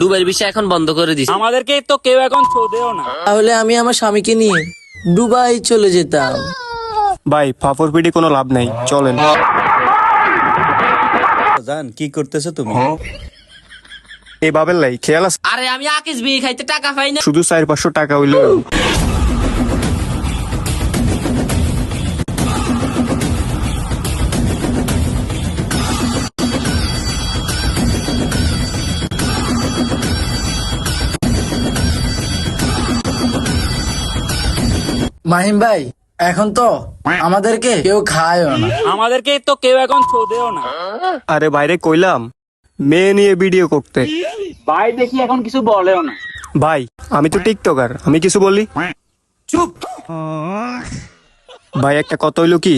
দুবাইয়ের বিষয় এখন বন্ধ করে দিস। আমাদেরকে তো কেউ এখন ছোদেও না। তাহলে আমি আমার স্বামীকে নিয়ে দুবাই চলে যেতাম। ভাই ফাফর পিটি কোনো লাভ নাই, চলেন। জান কি করতেছো তুমি? এই বাবেল লাই খেয়াল আছে, আরে আমি আকিস বিয়ে খাইতে টাকা পাই না। শুধু 400-500 টাকা হইলো। মাহিম ভাই, এখন তো আমাদেরকে কেউ খায়ও না। আমাদেরকে তো কেউ এখন ছোদেও না। আরে বাইরে কইলাম মেয়ে নিয়ে ভিডিও করতে। ভাই দেখি এখন কিছু বলেও না। ভাই আমি তো টিকটকার, আমি কিছু বলি? চুপ। ভাই একটা কথা হইলো কি,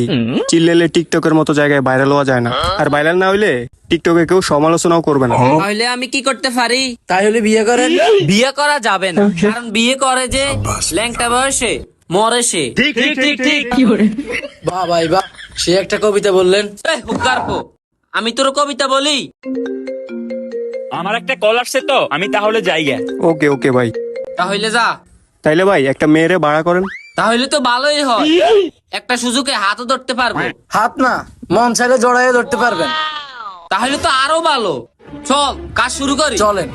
চিল্লেলে টিকটকের মতো জায়গায় ভাইরাল হওয়া যায় না, আর ভাইরাল না হইলে টিকটকে কেউ সমালোচনাও করবে না। তাহলে আমি কি করতে পারি? তাহলে বিয়ে করেন। বিয়ে করা যাবে না, কারণ বিয়ে করে যে ল্যাংটা বয়সে মরে সে। ঠিক ঠিক ঠিক ঠিক। বাহ ভাই বাহ, সে একটা কবিতা বললেন। হুকারপো, আমি তোর কবিতা বলি। আমার একটা কল আসছে তো, আমি তাহলে যাই গে। ওকে ওকে ভাই। তাহলে যা। তাইলে ভাই একটা মেয়েরে ভাড়া করেন। তাহলে তো ভালোই হয়, একটা সুযোগে হাতও ধরতে পারবো। হাত না, মন চাইলে জড়াইয়ে ধরতে পারবেন। তাহলে তো আরো ভালো। চল কাজ শুরু করি। চলেন।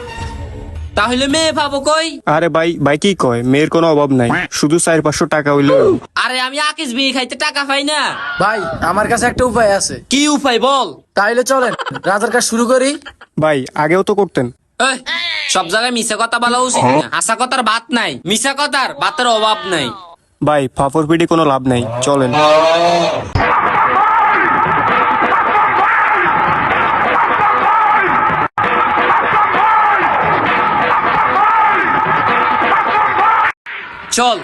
তাহলে মেয়ে পাবো কই? আরে ভাই ভাই কি কয়, মেয়ের কোনো অভাব নাই, শুধু 400-500 টাকা হইলো। আরে আমি আকিস বিয়ে খাইতে টাকা পাই না। ভাই আমার কাছে একটা উপায় আছে। কি উপায় বল? তাইলে চলেন রাজার কাজ শুরু করি। ভাই আগেও তো করতেন। এই, সব জায়গায় মিশা কথা বলা উচিত না। হাসা কথার ভাত নাই, মিশা কথার ভাতের অভাব নাই। ভাই ফাফর পিটি কোনো লাভ নাই, চলেন। চল